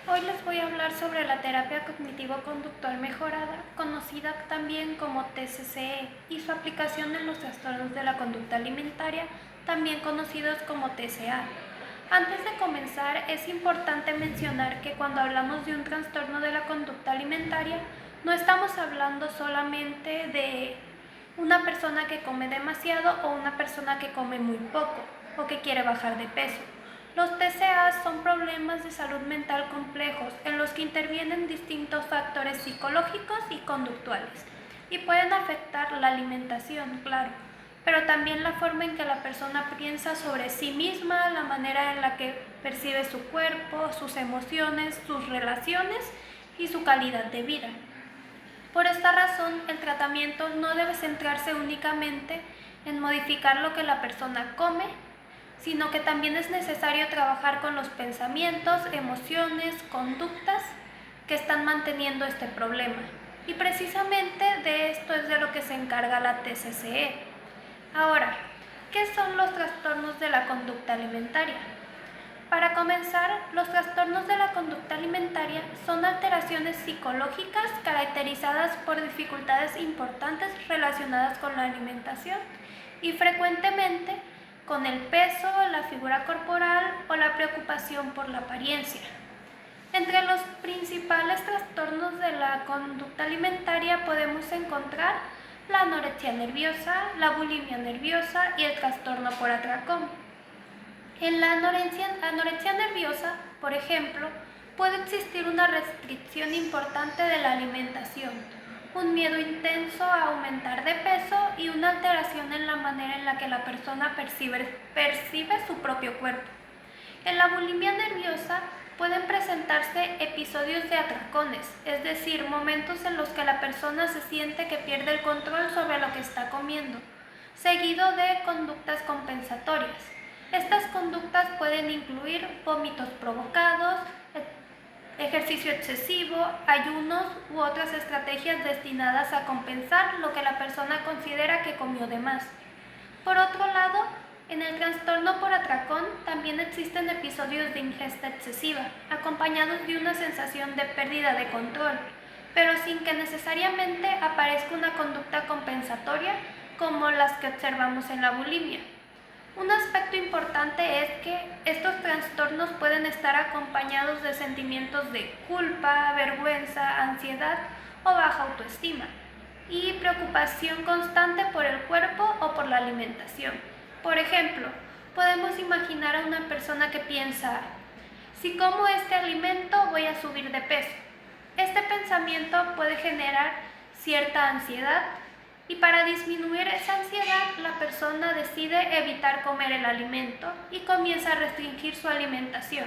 Hoy les voy a hablar sobre la terapia cognitivo-conductual mejorada, conocida también como TCCE, y su aplicación en los trastornos de la conducta alimentaria, también conocidos como TCA. Antes de comenzar, es importante mencionar que cuando hablamos de un trastorno de la conducta alimentaria, no estamos hablando solamente de una persona que come demasiado o una persona que come muy poco o que quiere bajar de peso. Los TCA son problemas de salud mental complejos en los que intervienen distintos factores psicológicos y conductuales y pueden afectar la alimentación, claro, pero también la forma en que la persona piensa sobre sí misma, la manera en la que percibe su cuerpo, sus emociones, sus relaciones y su calidad de vida. Por esta razón, el tratamiento no debe centrarse únicamente en modificar lo que la persona come, sino que también es necesario trabajar con los pensamientos, emociones, conductas que están manteniendo este problema. Y precisamente de esto es de lo que se encarga la TCCE. Ahora, ¿qué son los trastornos de la conducta alimentaria? Para comenzar, los trastornos de la conducta alimentaria son alteraciones psicológicas caracterizadas por dificultades importantes relacionadas con la alimentación y frecuentemente con el peso, la figura corporal o la preocupación por la apariencia. Entre los principales trastornos de la conducta alimentaria podemos encontrar la anorexia nerviosa, la bulimia nerviosa y el trastorno por atracón. En la anorexia nerviosa, por ejemplo, puede existir una restricción importante de la alimentación, un miedo intenso a aumentar de peso y una alteración en la manera en la que la persona percibe su propio cuerpo. En la bulimia nerviosa pueden presentarse episodios de atracones, es decir, momentos en los que la persona se siente que pierde el control sobre lo que está comiendo, seguido de conductas compensatorias. Estas conductas pueden incluir vómitos provocados, ejercicio excesivo, ayunos u otras estrategias destinadas a compensar lo que la persona considera que comió de más. Por otro lado, en el trastorno por atracón también existen episodios de ingesta excesiva, acompañados de una sensación de pérdida de control, pero sin que necesariamente aparezca una conducta compensatoria como las que observamos en la bulimia. Un aspecto importante es que estos trastornos pueden estar acompañados de sentimientos de culpa, vergüenza, ansiedad o baja autoestima y preocupación constante por el cuerpo o por la alimentación. Por ejemplo, podemos imaginar a una persona que piensa, si como este alimento voy a subir de peso. Este pensamiento puede generar cierta ansiedad y para disminuir esa ansiedad la persona decide evitar comer el alimento y comienza a restringir su alimentación.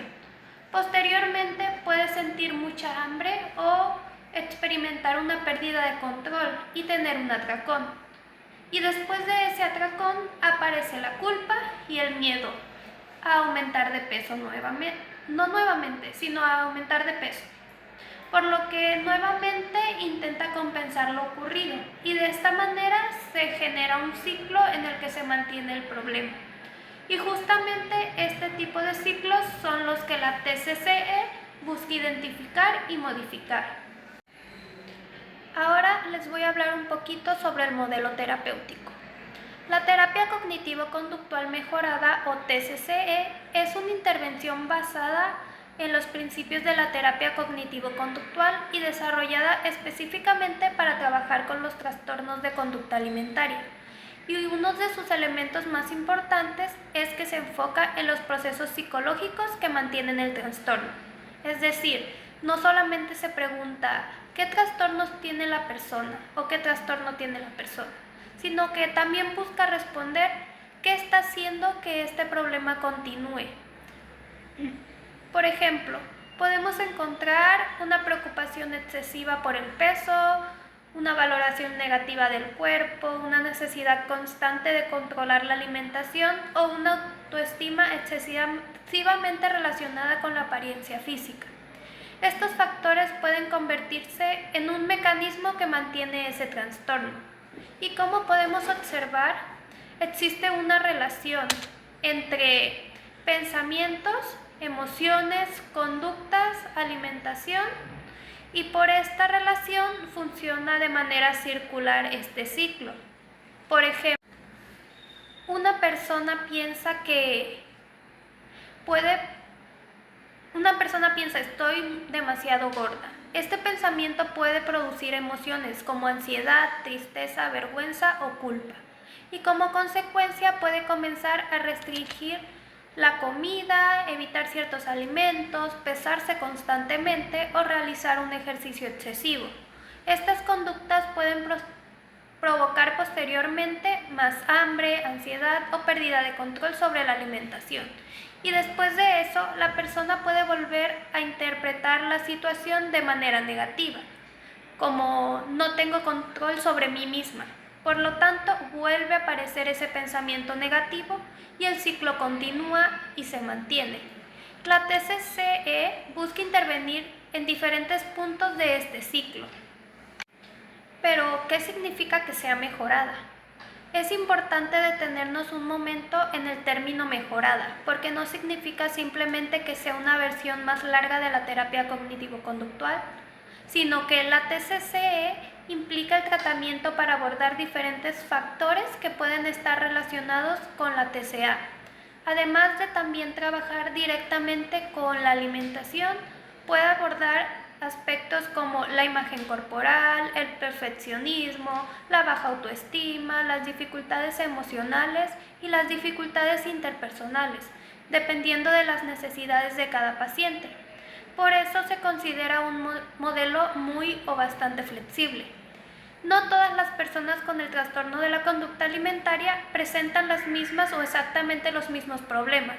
Posteriormente puede sentir mucha hambre o experimentar una pérdida de control y tener un atracón. Y después de ese atracón aparece la culpa y el miedo a aumentar de peso sino a aumentar de peso. Por lo que nuevamente intenta compensar lo ocurrido y de esta manera se genera un ciclo en el que se mantiene el problema. Y justamente este tipo de ciclos son los que la TCCE busca identificar y modificar. Ahora les voy a hablar un poquito sobre el modelo terapéutico. La terapia cognitivo-conductual mejorada o TCCE es una intervención basada en los principios de la terapia cognitivo-conductual y desarrollada específicamente para trabajar con los trastornos de conducta alimentaria. Y uno de sus elementos más importantes es que se enfoca en los procesos psicológicos que mantienen el trastorno. Es decir, no solamente se pregunta qué trastornos tiene la persona o qué trastorno tiene la persona, sino que también busca responder qué está haciendo que este problema continúe. Por ejemplo, podemos encontrar una preocupación excesiva por el peso, una valoración negativa del cuerpo, una necesidad constante de controlar la alimentación o una autoestima excesivamente relacionada con la apariencia física. Estos factores pueden convertirse en un mecanismo que mantiene ese trastorno. Y como podemos observar, existe una relación entre pensamientos, emociones, conductas, alimentación, y por esta relación funciona de manera circular este ciclo. Por ejemplo, una persona piensa estoy demasiado gorda. Este pensamiento puede producir emociones como ansiedad, tristeza, vergüenza o culpa, y como consecuencia puede comenzar a restringir la comida, evitar ciertos alimentos, pesarse constantemente o realizar un ejercicio excesivo. Estas conductas pueden provocar posteriormente más hambre, ansiedad o pérdida de control sobre la alimentación. Y después de eso, la persona puede volver a interpretar la situación de manera negativa, como no tengo control sobre mí misma. Por lo tanto, vuelve a aparecer ese pensamiento negativo y el ciclo continúa y se mantiene. La TCCE busca intervenir en diferentes puntos de este ciclo. Pero, ¿qué significa que sea mejorada? Es importante detenernos un momento en el término mejorada, porque no significa simplemente que sea una versión más larga de la terapia cognitivo-conductual, sino que la TCCE implica el tratamiento para abordar diferentes factores que pueden estar relacionados con la TCA, además de también trabajar directamente con la alimentación. Puede abordar aspectos como la imagen corporal, el perfeccionismo, la baja autoestima, las dificultades emocionales y las dificultades interpersonales, dependiendo de las necesidades de cada paciente. Por eso se considera un modelo muy o bastante flexible. No todas las personas con el trastorno de la conducta alimentaria presentan las mismas o exactamente los mismos problemas.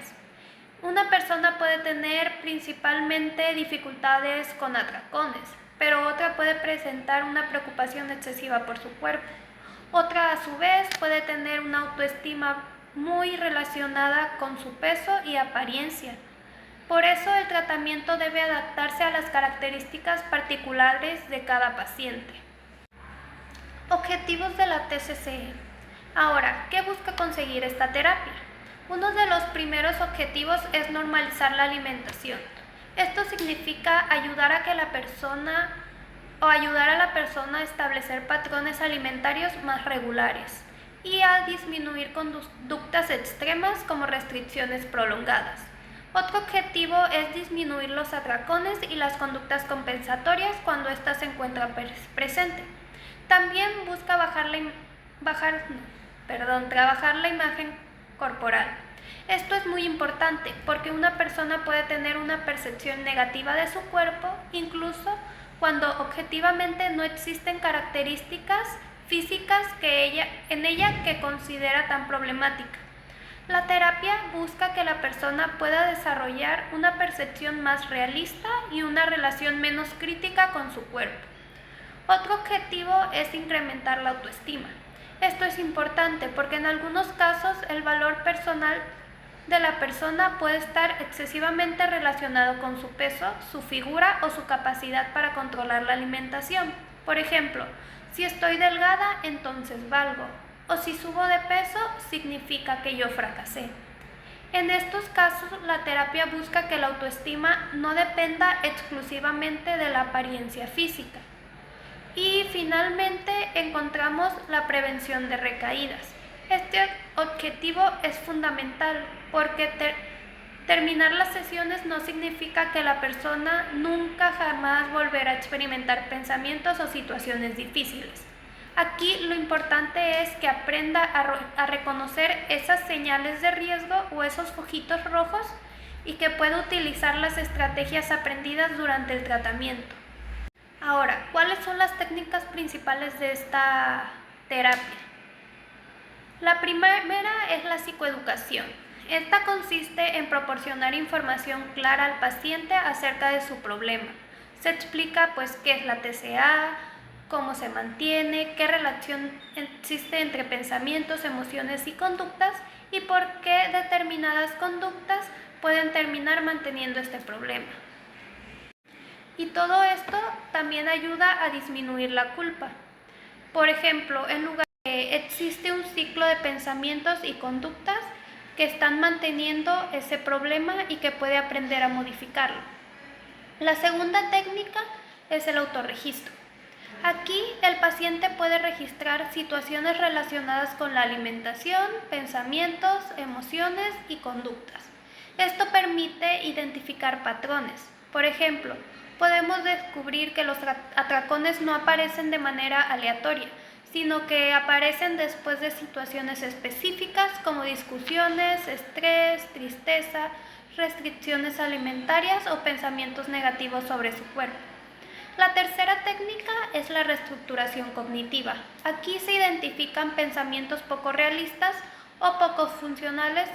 Una persona puede tener principalmente dificultades con atracones, pero otra puede presentar una preocupación excesiva por su cuerpo. Otra, a su vez, puede tener una autoestima muy relacionada con su peso y apariencia. Por eso el tratamiento debe adaptarse a las características particulares de cada paciente. Objetivos de la TCCE. Ahora, ¿qué busca conseguir esta terapia? Uno de los primeros objetivos es normalizar la alimentación. Esto significa ayudar a la persona a establecer patrones alimentarios más regulares y a disminuir conductas extremas como restricciones prolongadas. Otro objetivo es disminuir los atracones y las conductas compensatorias cuando éstas se encuentran presentes. También busca trabajar la imagen corporal. Esto es muy importante porque una persona puede tener una percepción negativa de su cuerpo, incluso cuando objetivamente no existen características físicas en ella que considera tan problemática. La terapia busca que la persona pueda desarrollar una percepción más realista y una relación menos crítica con su cuerpo. Otro objetivo es incrementar la autoestima. Esto es importante porque en algunos casos el valor personal de la persona puede estar excesivamente relacionado con su peso, su figura o su capacidad para controlar la alimentación. Por ejemplo, si estoy delgada, entonces valgo, o si subo de peso, significa que yo fracasé. En estos casos, la terapia busca que la autoestima no dependa exclusivamente de la apariencia física. Y finalmente encontramos la prevención de recaídas. Este objetivo es fundamental porque terminar las sesiones no significa que la persona nunca jamás volverá a experimentar pensamientos o situaciones difíciles. Aquí lo importante es que aprenda a reconocer esas señales de riesgo o esos foquitos rojos y que pueda utilizar las estrategias aprendidas durante el tratamiento. Ahora, ¿cuáles son las técnicas principales de esta terapia? La primera es la psicoeducación. Esta consiste en proporcionar información clara al paciente acerca de su problema. Se explica qué es la TCA, cómo se mantiene, qué relación existe entre pensamientos, emociones y conductas y por qué determinadas conductas pueden terminar manteniendo este problema. Y todo esto también ayuda a disminuir la culpa. Por ejemplo, en lugar de que existe un ciclo de pensamientos y conductas, que están manteniendo ese problema y que puede aprender a modificarlo. La segunda técnica es el autorregistro. Aquí el paciente puede registrar situaciones relacionadas con la alimentación, pensamientos, emociones y conductas. Esto permite identificar patrones. Por ejemplo, podemos descubrir que los atracones no aparecen de manera aleatoria, sino que aparecen después de situaciones específicas como discusiones, estrés, tristeza, restricciones alimentarias o pensamientos negativos sobre su cuerpo. La tercera técnica es la reestructuración cognitiva. Aquí se identifican pensamientos poco realistas o poco funcionales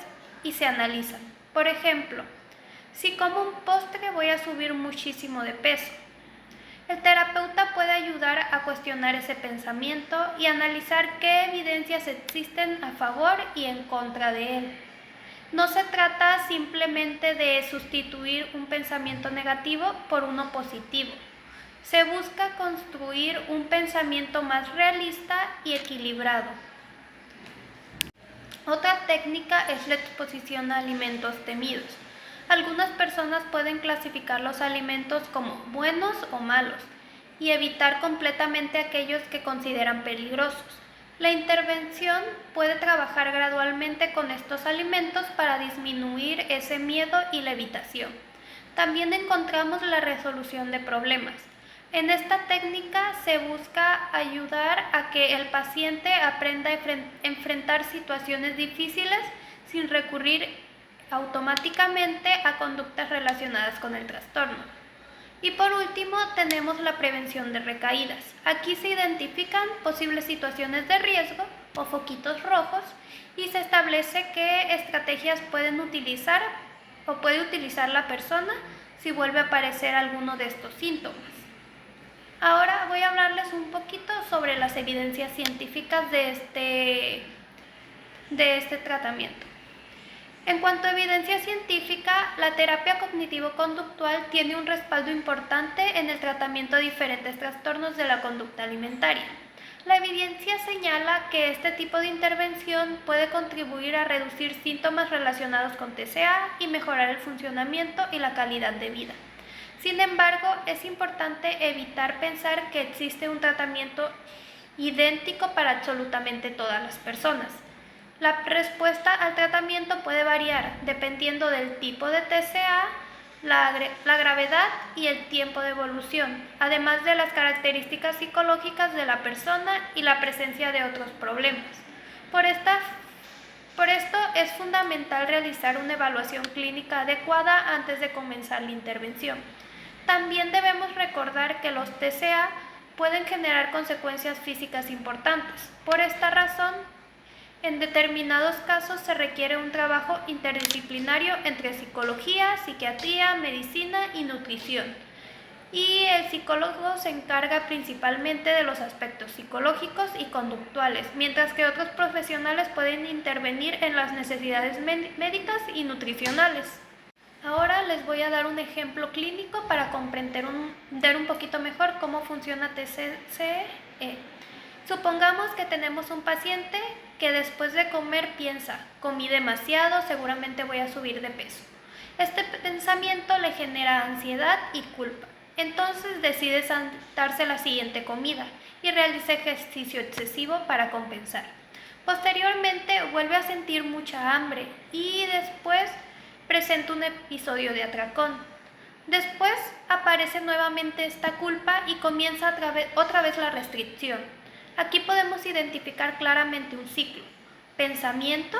y se analizan. Por ejemplo, si como un postre voy a subir muchísimo de peso. El terapeuta puede ayudar a cuestionar ese pensamiento y analizar qué evidencias existen a favor y en contra de él. No se trata simplemente de sustituir un pensamiento negativo por uno positivo. Se busca construir un pensamiento más realista y equilibrado. Otra técnica es la exposición a alimentos temidos. Algunas personas pueden clasificar los alimentos como buenos o malos y evitar completamente aquellos que consideran peligrosos. La intervención puede trabajar gradualmente con estos alimentos para disminuir ese miedo y la evitación. También encontramos la resolución de problemas. En esta técnica se busca ayudar a que el paciente aprenda a enfrentar situaciones difíciles sin recurrir automáticamente a conductas relacionadas con el trastorno. Y por último, tenemos la prevención de recaídas. Aquí se identifican posibles situaciones de riesgo o foquitos rojos y se establece qué estrategias puede utilizar la persona si vuelve a aparecer alguno de estos síntomas. Ahora voy a hablarles un poquito sobre las evidencias científicas de este tratamiento. En cuanto a evidencia científica, la terapia cognitivo-conductual tiene un respaldo importante en el tratamiento de diferentes trastornos de la conducta alimentaria. La evidencia señala que este tipo de intervención puede contribuir a reducir síntomas relacionados con TCA y mejorar el funcionamiento y la calidad de vida. Sin embargo, es importante evitar pensar que existe un tratamiento idéntico para absolutamente todas las personas. La respuesta al tratamiento puede variar dependiendo del tipo de TCA, la gravedad y el tiempo de evolución, además de las características psicológicas de la persona y la presencia de otros problemas. Por esto es fundamental realizar una evaluación clínica adecuada antes de comenzar la intervención. También debemos recordar que los TCA pueden generar consecuencias físicas importantes. Por esta razón, en determinados casos se requiere un trabajo interdisciplinario entre psicología, psiquiatría, medicina y nutrición. Y el psicólogo se encarga principalmente de los aspectos psicológicos y conductuales, mientras que otros profesionales pueden intervenir en las necesidades médicas y nutricionales. Ahora les voy a dar un ejemplo clínico para comprender un poquito mejor cómo funciona TCE. Supongamos que tenemos un paciente que después de comer piensa, comí demasiado, seguramente voy a subir de peso. Este pensamiento le genera ansiedad y culpa. Entonces decide saltarse la siguiente comida y realiza ejercicio excesivo para compensar. Posteriormente vuelve a sentir mucha hambre y después presenta un episodio de atracón. Después aparece nuevamente esta culpa y comienza otra vez la restricción. Aquí podemos identificar claramente un ciclo: pensamiento,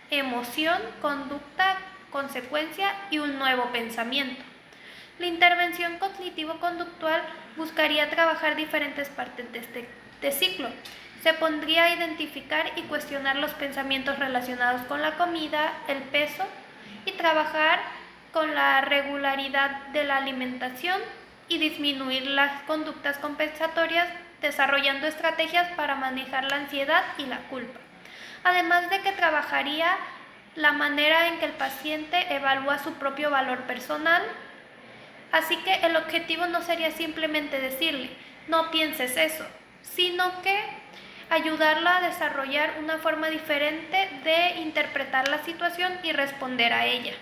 emoción, conducta, consecuencia y un nuevo pensamiento. La intervención cognitivo-conductual buscaría trabajar diferentes partes de este ciclo. Se pondría a identificar y cuestionar los pensamientos relacionados con la comida, el peso, y trabajar con la regularidad de la alimentación y disminuir las conductas compensatorias, desarrollando estrategias para manejar la ansiedad y la culpa. Además de que trabajaría la manera en que el paciente evalúa su propio valor personal. Así que el objetivo no sería simplemente decirle, no pienses eso, sino que ayudarla a desarrollar una forma diferente de interpretar la situación y responder a ella.